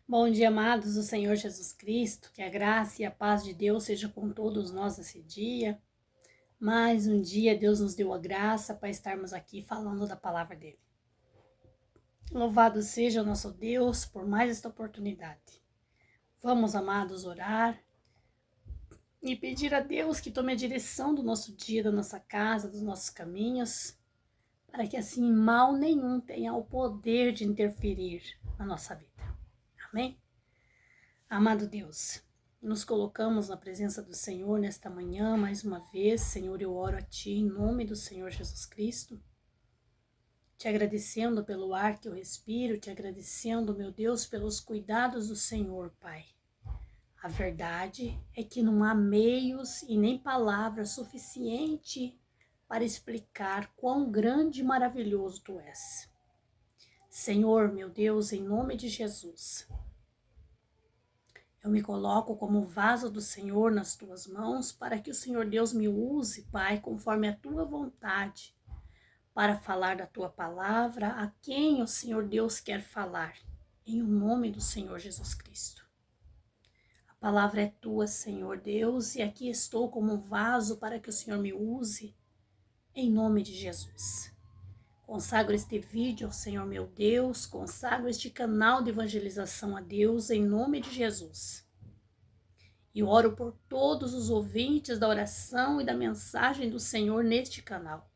Bom dia, amados do Senhor Jesus Cristo, que a graça e a paz de Deus seja com todos nós nesse dia. Mais um dia Deus nos deu a graça para estarmos aqui falando da palavra dele. Louvado seja o nosso Deus por mais esta oportunidade. Vamos, amados, orar e pedir a Deus que tome a direção do nosso dia, da nossa casa, dos nossos caminhos, para que assim mal nenhum tenha o poder de interferir na nossa vida. Amém? Amado Deus, nos colocamos na presença do Senhor nesta manhã, mais uma vez. Senhor, eu oro a Ti em nome do Senhor Jesus Cristo, te agradecendo pelo ar que eu respiro, te agradecendo, meu Deus, pelos cuidados do Senhor, Pai. A verdade é que não há meios e nem palavras suficiente para explicar quão grande e maravilhoso Tu és. Senhor, meu Deus, em nome de Jesus, eu me coloco como vaso do Senhor nas tuas mãos, para que o Senhor Deus me use, Pai, conforme a tua vontade, para falar da tua palavra a quem o Senhor Deus quer falar, em o nome do Senhor Jesus Cristo. A palavra é tua, Senhor Deus, e aqui estou como vaso para que o Senhor me use, em nome de Jesus. Consagro este vídeo ao Senhor meu Deus, consagro este canal de evangelização a Deus, em nome de Jesus. E oro por todos os ouvintes da oração e da mensagem do Senhor neste canal.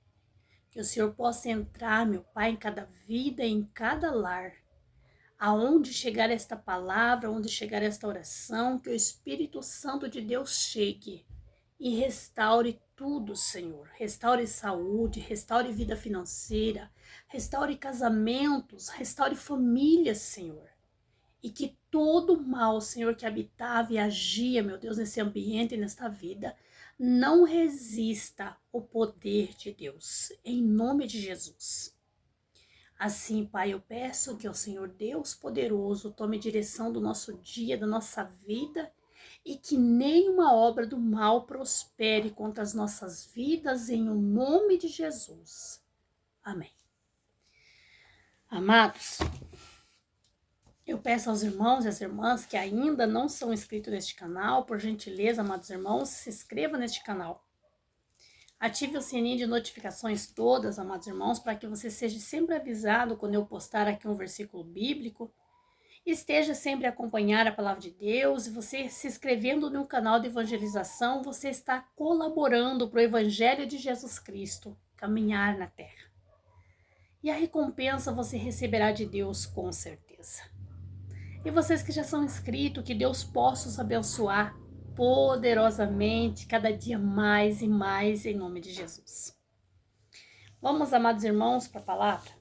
Que o Senhor possa entrar, meu Pai, em cada vida e em cada lar. Aonde chegar esta palavra, aonde chegar esta oração, que o Espírito Santo de Deus chegue e restaure tudo, Senhor. Restaure saúde, restaure vida financeira, restaure casamentos, restaure famílias, Senhor. E que todo mal, Senhor, que habitava e agia, meu Deus, nesse ambiente e nesta vida, não resista o poder de Deus, em nome de Jesus. Assim, Pai, eu peço que o Senhor Deus poderoso tome direção do nosso dia, da nossa vida, e que nenhuma obra do mal prospere contra as nossas vidas, em o nome de Jesus. Amém. Amados, eu peço aos irmãos e às irmãs que ainda não são inscritos neste canal, por gentileza, amados irmãos, se inscreva neste canal. Ative o sininho de notificações todas, amados irmãos, para que você seja sempre avisado quando eu postar aqui um versículo bíblico. Esteja sempre a acompanhar a palavra de Deus, e você se inscrevendo no canal de evangelização, você está colaborando para o Evangelho de Jesus Cristo caminhar na terra. E a recompensa você receberá de Deus com certeza. E vocês que já são inscritos, que Deus possa os abençoar poderosamente, cada dia mais e mais, em nome de Jesus. Vamos, amados irmãos, para a palavra?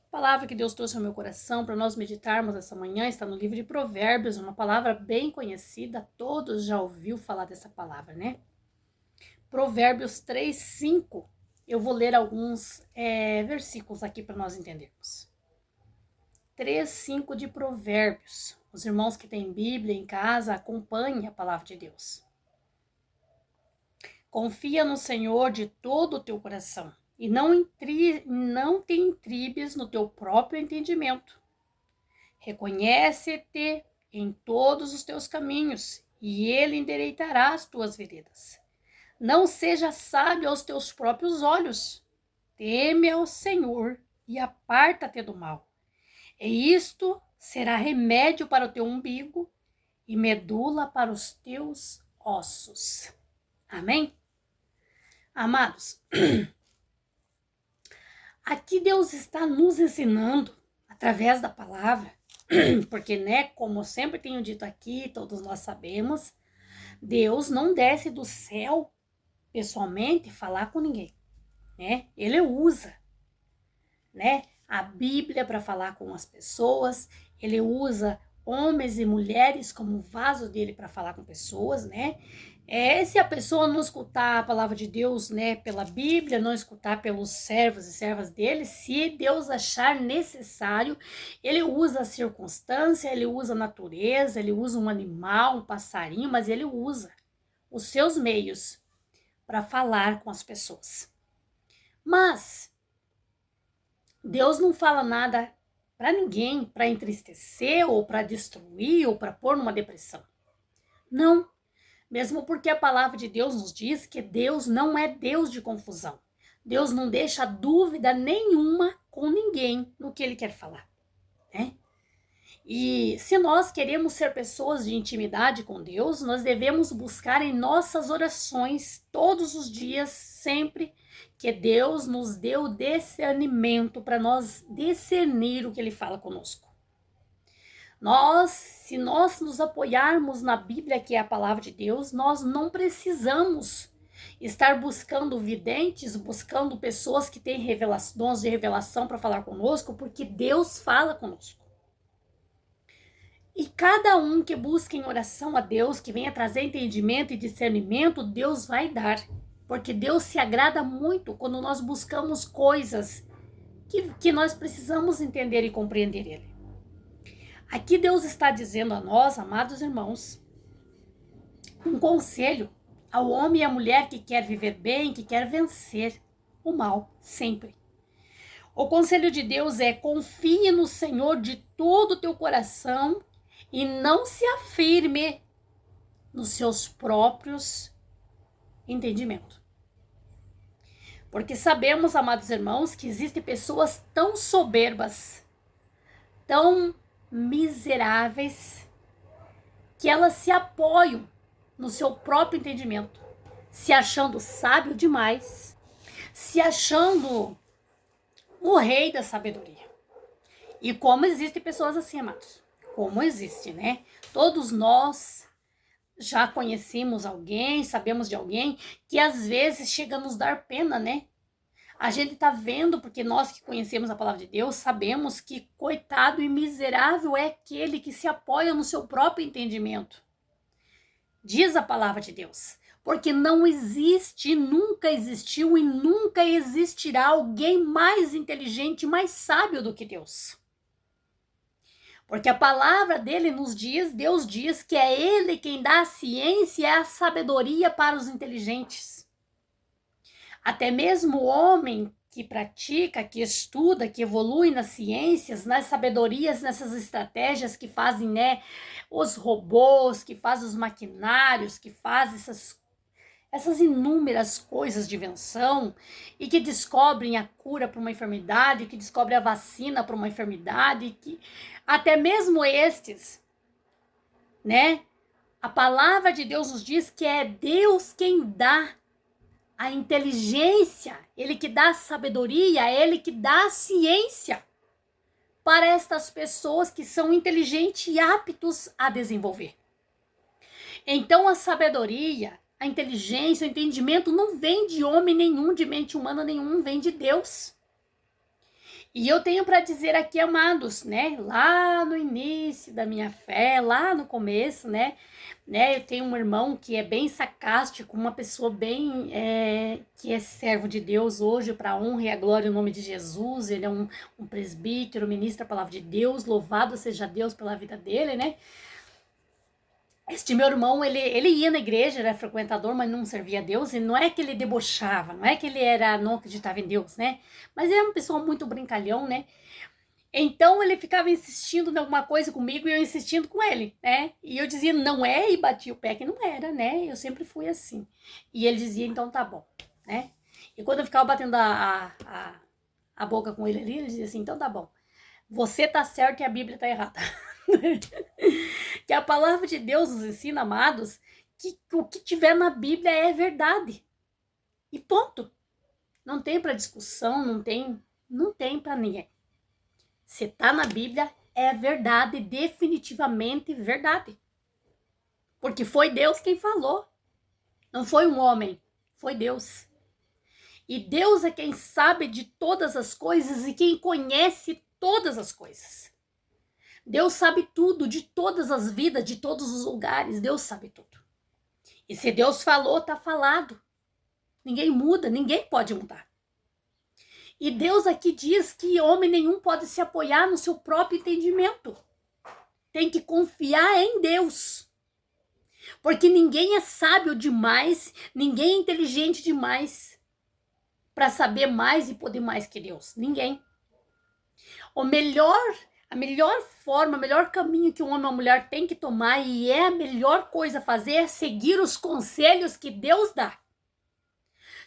A palavra que Deus trouxe ao meu coração para nós meditarmos essa manhã está no livro de Provérbios, uma palavra bem conhecida, todos já ouviram falar dessa palavra, né? Provérbios 3:5. Eu vou ler alguns versículos aqui para nós entendermos. 3:5 de Provérbios. Os irmãos que têm Bíblia em casa, acompanhem a palavra de Deus. Confia no Senhor de todo o teu coração e não te intrigues no teu próprio entendimento. Reconhece-te em todos os teus caminhos e ele endireitará as tuas veredas. Não seja sábio aos teus próprios olhos. Teme ao Senhor e aparta-te do mal. E isto será remédio para o teu umbigo e medula para os teus ossos. Amém? Amados, aqui Deus está nos ensinando, através da palavra, porque, né, como eu sempre tenho dito aqui, todos nós sabemos, Deus não desce do céu, pessoalmente, falar com ninguém, né? Ele usa, né, a Bíblia para falar com as pessoas, ele usa homens e mulheres como vaso dele para falar com pessoas, né? Se a pessoa não escutar a palavra de Deus, né, pela Bíblia, não escutar pelos servos e servas dele, se Deus achar necessário, ele usa a circunstância, ele usa a natureza, ele usa um animal, um passarinho, mas ele usa os seus meios para falar com as pessoas. Mas Deus não fala nada para ninguém, para entristecer ou para destruir ou para pôr numa depressão. Não. Mesmo porque a palavra de Deus nos diz que Deus não é Deus de confusão. Deus não deixa dúvida nenhuma com ninguém no que ele quer falar, né? E se nós queremos ser pessoas de intimidade com Deus, nós devemos buscar em nossas orações todos os dias, sempre, que Deus nos dê o discernimento para nós discernir o que ele fala conosco. Se nós nos apoiarmos na Bíblia, que é a palavra de Deus, nós não precisamos estar buscando videntes, buscando pessoas que têm dons de revelação para falar conosco, porque Deus fala conosco. E cada um que busca em oração a Deus, que venha trazer entendimento e discernimento, Deus vai dar. Porque Deus se agrada muito quando nós buscamos coisas que nós precisamos entender e compreender Ele. Aqui Deus está dizendo a nós, amados irmãos, um conselho ao homem e à mulher que quer viver bem, que quer vencer o mal, sempre. O conselho de Deus é: confie no Senhor de todo o teu coração e não se afirme nos seus próprios entendimentos. Porque sabemos, amados irmãos, que existem pessoas tão soberbas, tão miseráveis, que elas se apoiam no seu próprio entendimento, se achando sábio demais, se achando o rei da sabedoria. E como existem pessoas assim, amados? Como existe, né? Todos nós já conhecemos alguém, sabemos de alguém que às vezes chega a nos dar pena, né? A gente tá vendo, porque nós que conhecemos a palavra de Deus, sabemos que coitado e miserável é aquele que se apoia no seu próprio entendimento. Diz a palavra de Deus. Porque não existe, nunca existiu e nunca existirá alguém mais inteligente, mais sábio do que Deus. Porque a palavra dele nos diz, Deus diz que é ele quem dá a ciência e a sabedoria para os inteligentes. Até mesmo o homem que pratica, que estuda, que evolui nas ciências, nas sabedorias, nessas estratégias que fazem, né, os robôs, que fazem os maquinários, que fazem essas inúmeras coisas de invenção e que descobrem a cura para uma enfermidade, que descobrem a vacina para uma enfermidade, que até mesmo estes, né? A palavra de Deus nos diz que é Deus quem dá a inteligência, Ele que dá a sabedoria, Ele que dá a ciência para estas pessoas que são inteligentes e aptos a desenvolver. Então a sabedoria, a inteligência, o entendimento não vem de homem nenhum, de mente humana nenhum, vem de Deus. E eu tenho para dizer aqui, amados, né, lá no início da minha fé, lá no começo, né, eu tenho um irmão que é bem sarcástico, uma pessoa bem, que é servo de Deus hoje, para a honra e a glória em nome de Jesus. Ele é um presbítero, ministra a palavra de Deus, louvado seja Deus pela vida dele, né. Este meu irmão, ele ia na igreja, era frequentador, mas não servia a Deus, e não é que ele debochava, não é que ele não acreditava em Deus, né? Mas ele era uma pessoa muito brincalhão, né? Então ele ficava insistindo em alguma coisa comigo e eu insistindo com ele, né? E eu dizia, não é, e batia o pé que não era, né? Eu sempre fui assim. E ele dizia, então tá bom, né? E quando eu ficava batendo a boca com ele ali, ele dizia assim, então tá bom. Você tá certo e a Bíblia tá errada. Que a palavra de Deus nos ensina, amados, que o que tiver na Bíblia é verdade. E ponto. Não tem para discussão, não tem para ninguém. Se tá na Bíblia, é verdade, definitivamente verdade. Porque foi Deus quem falou. Não foi um homem, foi Deus. E Deus é quem sabe de todas as coisas e quem conhece todas as coisas. Deus sabe tudo, de todas as vidas, de todos os lugares. Deus sabe tudo. E se Deus falou, tá falado. Ninguém muda, ninguém pode mudar. E Deus aqui diz que homem nenhum pode se apoiar no seu próprio entendimento. Tem que confiar em Deus. Porque ninguém é sábio demais, ninguém é inteligente demais para saber mais e poder mais que Deus. Ninguém. O melhor A melhor forma, o melhor caminho que um homem ou uma mulher tem que tomar, e é a melhor coisa a fazer, é seguir os conselhos que Deus dá.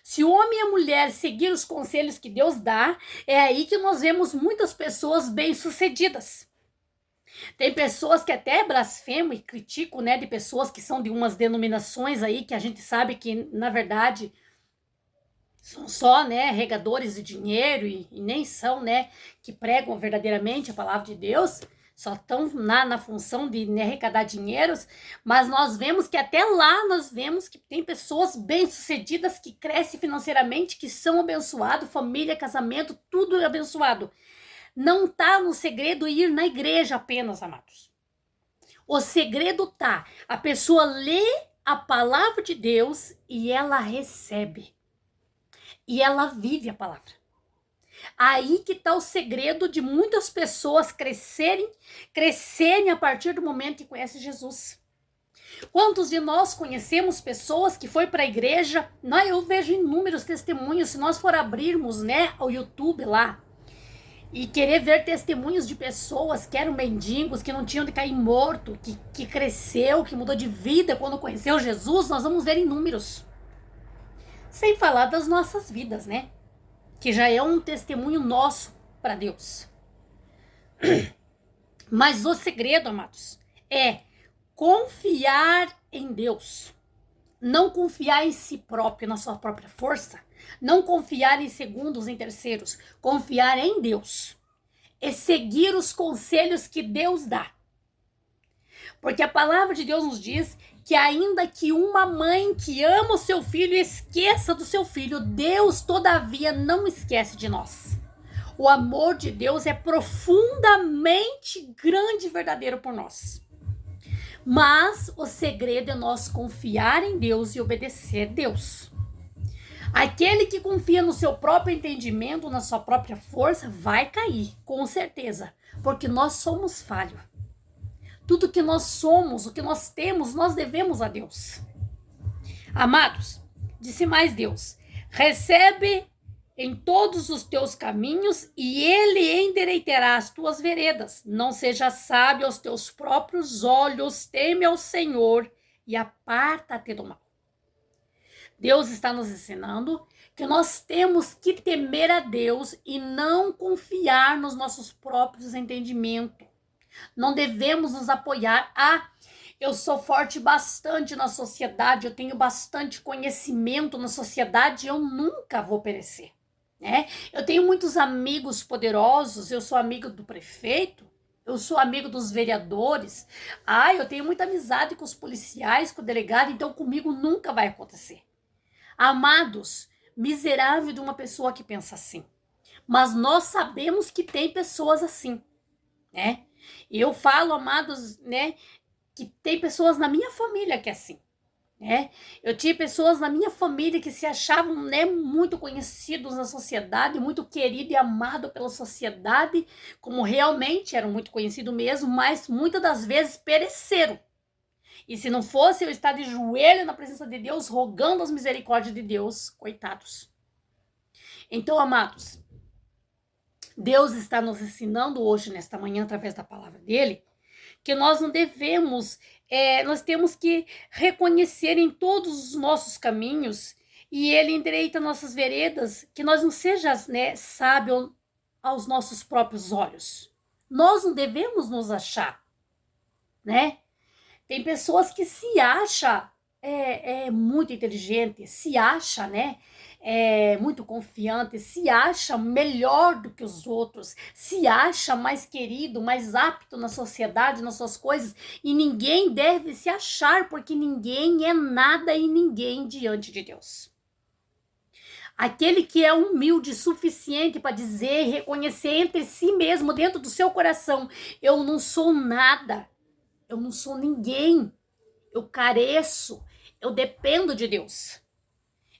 Se o homem e a mulher seguir os conselhos que Deus dá, é aí que nós vemos muitas pessoas bem-sucedidas. Tem pessoas que até blasfemam e criticam, né, de pessoas que são de umas denominações aí, que a gente sabe que, na verdade, são só, né, regadores de dinheiro e nem são, né, que pregam verdadeiramente a palavra de Deus, só estão na função de, né, arrecadar dinheiros, mas nós vemos que até lá nós vemos que tem pessoas bem-sucedidas que crescem financeiramente, que são abençoados, família, casamento, tudo é abençoado. Não tá no segredo ir na igreja apenas, amados. O segredo tá, a pessoa lê a palavra de Deus e ela recebe. E ela vive a palavra. Aí que está o segredo de muitas pessoas crescerem a partir do momento que conhecem Jesus. Quantos de nós conhecemos pessoas que foi para a igreja? Eu vejo inúmeros testemunhos. Se nós for abrirmos, né, o YouTube lá e querer ver testemunhos de pessoas que eram mendigos, que não tinham de cair morto, que cresceu, que mudou de vida quando conheceu Jesus, nós vamos ver inúmeros. Sem falar das nossas vidas, né? Que já é um testemunho nosso para Deus. Mas o segredo, amados, é confiar em Deus. Não confiar em si próprio, na sua própria força. Não confiar em segundos, em terceiros. Confiar em Deus. É seguir os conselhos que Deus dá. Porque a palavra de Deus nos diz que ainda que uma mãe que ama o seu filho esqueça do seu filho, Deus, todavia, não esquece de nós. O amor de Deus é profundamente grande e verdadeiro por nós. Mas o segredo é nós confiar em Deus e obedecer a Deus. Aquele que confia no seu próprio entendimento, na sua própria força, vai cair, com certeza, porque nós somos falhos. Tudo que nós somos, o que nós temos, nós devemos a Deus. Amados, disse mais Deus, recebe em todos os teus caminhos e ele endireitará as tuas veredas. Não seja sábio aos teus próprios olhos, teme ao Senhor e aparta-te do mal. Deus está nos ensinando que nós temos que temer a Deus e não confiar nos nossos próprios entendimentos. Não devemos nos apoiar. Eu sou forte bastante na sociedade, eu tenho bastante conhecimento na sociedade, eu nunca vou perecer, né? Eu tenho muitos amigos poderosos, eu sou amigo do prefeito, eu sou amigo dos vereadores, eu tenho muita amizade com os policiais, com o delegado, então comigo nunca vai acontecer. Amados, miserável de uma pessoa que pensa assim. Mas nós sabemos que tem pessoas assim, né? Eu falo, amados, né, que tem pessoas na minha família que é assim, né? Eu tinha pessoas na minha família que se achavam, né, muito conhecidos na sociedade, muito querido e amado pela sociedade, como realmente eram muito conhecidos mesmo, mas muitas das vezes pereceram. E se não fosse eu estar de joelho na presença de Deus, rogando as misericórdias de Deus, coitados. Então, amados, Deus está nos ensinando hoje, nesta manhã, através da palavra dele, que nós não devemos, nós temos que reconhecer em todos os nossos caminhos e ele endireita nossas veredas, que nós não sejamos, né, sábios aos nossos próprios olhos. Nós não devemos nos achar, né? Tem pessoas que se acham muito inteligente, se acha, né, muito confiante, se acha melhor do que os outros, se acha mais querido, mais apto na sociedade, nas suas coisas, e ninguém deve se achar, porque ninguém é nada e ninguém diante de Deus. Aquele que é humilde o suficiente para dizer, reconhecer entre si mesmo, dentro do seu coração, eu não sou nada, eu não sou ninguém, eu careço, eu dependo de Deus.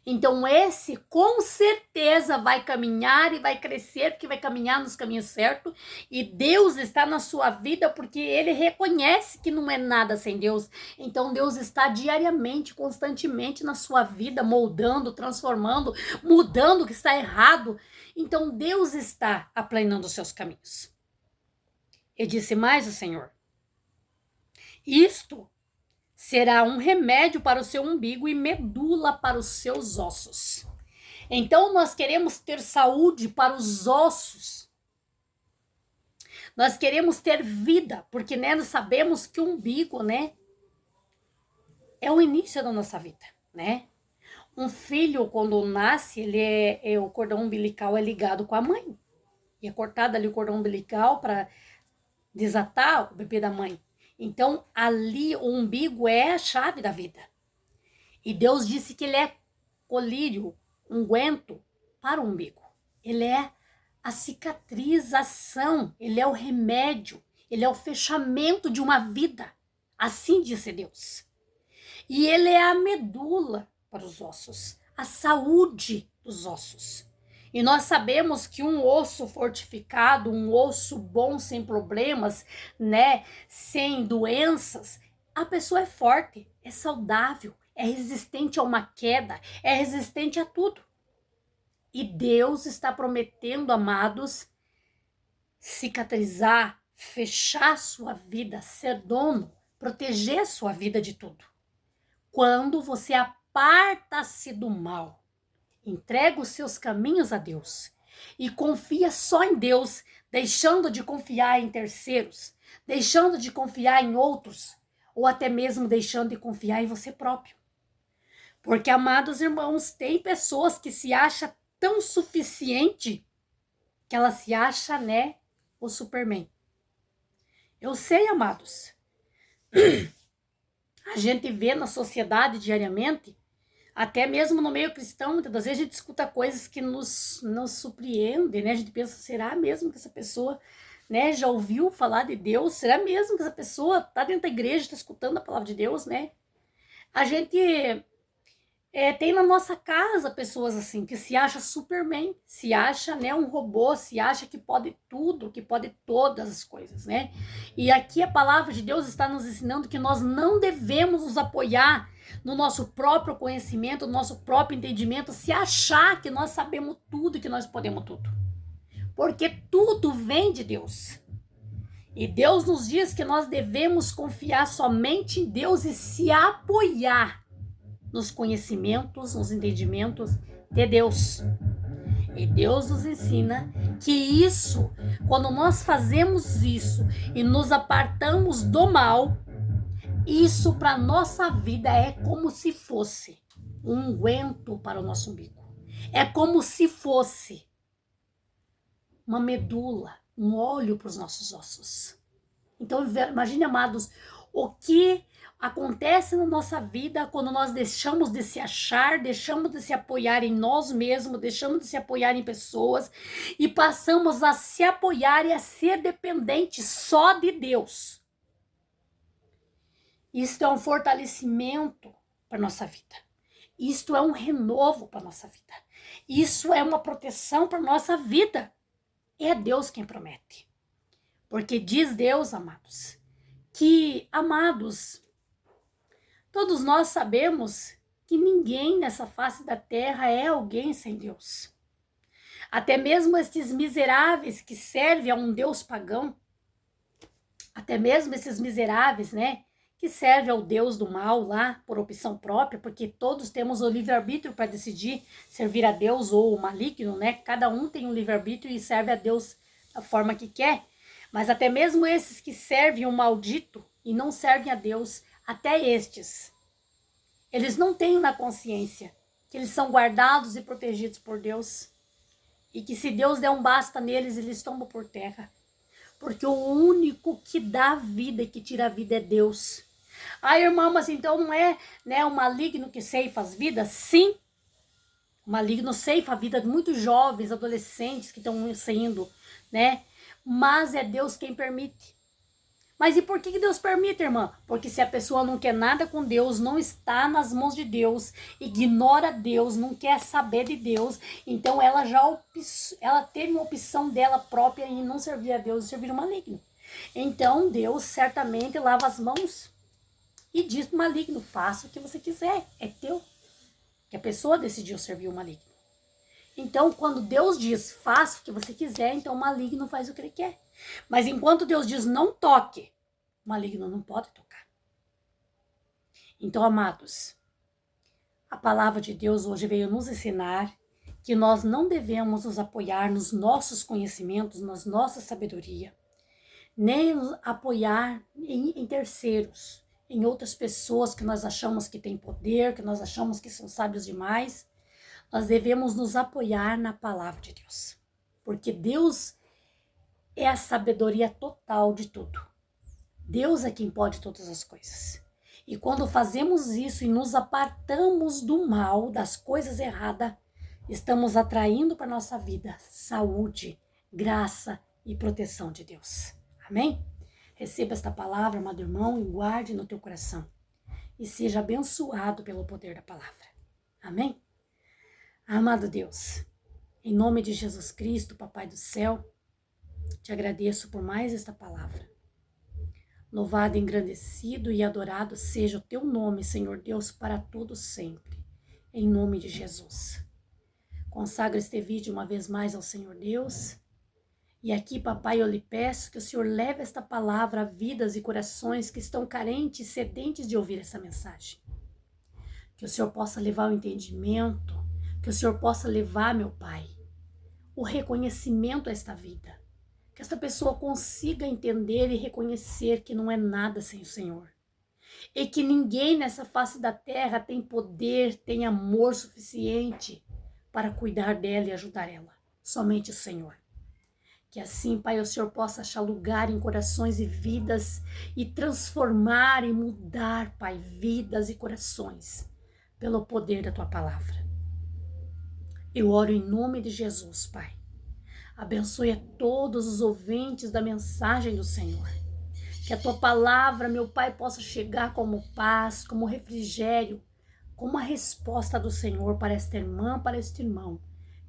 Então esse com certeza vai caminhar e vai crescer, porque vai caminhar nos caminhos certos, e Deus está na sua vida porque ele reconhece que não é nada sem Deus. Então Deus está diariamente, constantemente na sua vida, moldando, transformando, mudando o que está errado. Então Deus está aplanando os seus caminhos. E disse mais o Senhor: isto será um remédio para o seu umbigo e medula para os seus ossos. Então nós queremos ter saúde para os ossos. Nós queremos ter vida, porque né, nós sabemos que o umbigo, né, é o início da nossa vida, né? Um filho, quando nasce, o cordão umbilical é ligado com a mãe. E é cortado ali o cordão umbilical para desatar o bebê da mãe. Então, ali o umbigo é a chave da vida. E Deus disse que ele é colírio, unguento para o umbigo. Ele é a cicatrização, ele é o remédio, ele é o fechamento de uma vida. Assim disse Deus. E ele é a medula para os ossos, a saúde dos ossos. E nós sabemos que um osso fortificado, um osso bom, sem problemas, né, sem doenças, a pessoa é forte, é saudável, é resistente a uma queda, é resistente a tudo. E Deus está prometendo, amados, cicatrizar, fechar sua vida, ser dono, proteger sua vida de tudo. Quando você aparta-se do mal, entrega os seus caminhos a Deus e confia só em Deus, deixando de confiar em terceiros, deixando de confiar em outros, ou até mesmo deixando de confiar em você próprio. Porque, amados irmãos, tem pessoas que se acham tão suficiente que ela se acha, né, o Superman. Eu sei, amados. A gente vê na sociedade diariamente, até mesmo no meio cristão, muitas das vezes a gente escuta coisas que nos surpreendem, né? A gente pensa, será mesmo que essa pessoa, né, já ouviu falar de Deus? Será mesmo que essa pessoa está dentro da igreja, está escutando a palavra de Deus, né? A gente tem na nossa casa pessoas assim, que se acha Superman, se acha, né, um robô, se acha que pode tudo, que pode todas as coisas, né? E aqui a palavra de Deus está nos ensinando que nós não devemos nos apoiar no nosso próprio conhecimento, no nosso próprio entendimento, se achar que nós sabemos tudo, que nós podemos tudo. Porque tudo vem de Deus. E Deus nos diz que nós devemos confiar somente em Deus e se apoiar nos conhecimentos, nos entendimentos de Deus. E Deus nos ensina que isso, quando nós fazemos isso e nos apartamos do mal, isso para nossa vida é como se fosse um unguento para o nosso umbigo. É como se fosse uma medula, um óleo para os nossos ossos. Então, imagine, amados, o que acontece na nossa vida quando nós deixamos de se achar, deixamos de se apoiar em nós mesmos, deixamos de se apoiar em pessoas e passamos a se apoiar e a ser dependentes só de Deus. Isto é um fortalecimento para a nossa vida. Isto é um renovo para a nossa vida. Isso é uma proteção para a nossa vida. É Deus quem promete. Porque diz Deus, amados, que, amados, todos nós sabemos que ninguém nessa face da terra é alguém sem Deus. Até mesmo estes miseráveis que servem a um Deus pagão, até mesmo esses miseráveis, né, que servem ao Deus do mal lá por opção própria, porque todos temos o livre-arbítrio para decidir servir a Deus ou o maligno, né? Cada um tem um livre-arbítrio e serve a Deus da forma que quer. Mas até mesmo esses que servem o maldito e não servem a Deus, até estes, eles não têm na consciência que eles são guardados e protegidos por Deus. E que se Deus der um basta neles, eles tombam por terra. Porque o único que dá vida e que tira a vida é Deus. Ah, irmã, mas então não é, né, o maligno que ceifa as vidas? Sim, o maligno ceifa a vida de muitos jovens, adolescentes que estão saindo, né? Mas é Deus quem permite. Mas e por que Deus permite, irmã? Porque se a pessoa não quer nada com Deus, não está nas mãos de Deus, ignora Deus, não quer saber de Deus, então ela teve uma opção dela própria em não servir a Deus e servir o maligno. Então Deus certamente lava as mãos e diz pro maligno, faça o que você quiser, é teu. Que a pessoa decidiu servir o maligno. Então, quando Deus diz, faça o que você quiser, então o maligno faz o que ele quer. Mas enquanto Deus diz não toque, o maligno não pode tocar. Então, amados, a palavra de Deus hoje veio nos ensinar que nós não devemos nos apoiar nos nossos conhecimentos, na nossa sabedoria, nem nos apoiar em terceiros, em outras pessoas que nós achamos que têm poder, que nós achamos que são sábios demais. Nós devemos nos apoiar na palavra de Deus, porque Deus é a sabedoria total de tudo. Deus é quem pode todas as coisas. E quando fazemos isso e nos apartamos do mal, das coisas erradas, estamos atraindo para a nossa vida saúde, graça e proteção de Deus. Amém? Receba esta palavra, amado irmão, e guarde no teu coração. E seja abençoado pelo poder da palavra. Amém? Amado Deus, em nome de Jesus Cristo, Papai do céu, te agradeço por mais esta palavra. Louvado, engrandecido e adorado seja o teu nome, Senhor Deus, para todo sempre. Em nome de Jesus. Consagra este vídeo uma vez mais ao Senhor Deus. E aqui, papai, eu lhe peço que o Senhor leve esta palavra a vidas e corações que estão carentes e sedentes de ouvir essa mensagem. Que o Senhor possa levar o entendimento, que o Senhor possa levar, meu Pai, o reconhecimento a esta vida. Que esta pessoa consiga entender e reconhecer que não é nada sem o Senhor. E que ninguém nessa face da terra tem poder, tem amor suficiente para cuidar dela e ajudar ela. Somente o Senhor. Que assim, Pai, o Senhor possa achar lugar em corações e vidas e transformar e mudar, Pai, vidas e corações pelo poder da Tua palavra. Eu oro em nome de Jesus, Pai. Abençoe a todos os ouvintes da mensagem do Senhor. Que a Tua palavra, meu Pai, possa chegar como paz, como refrigério, como uma resposta do Senhor para esta irmã, para este irmão,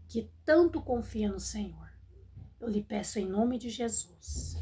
que tanto confia no Senhor. Eu lhe peço em nome de Jesus.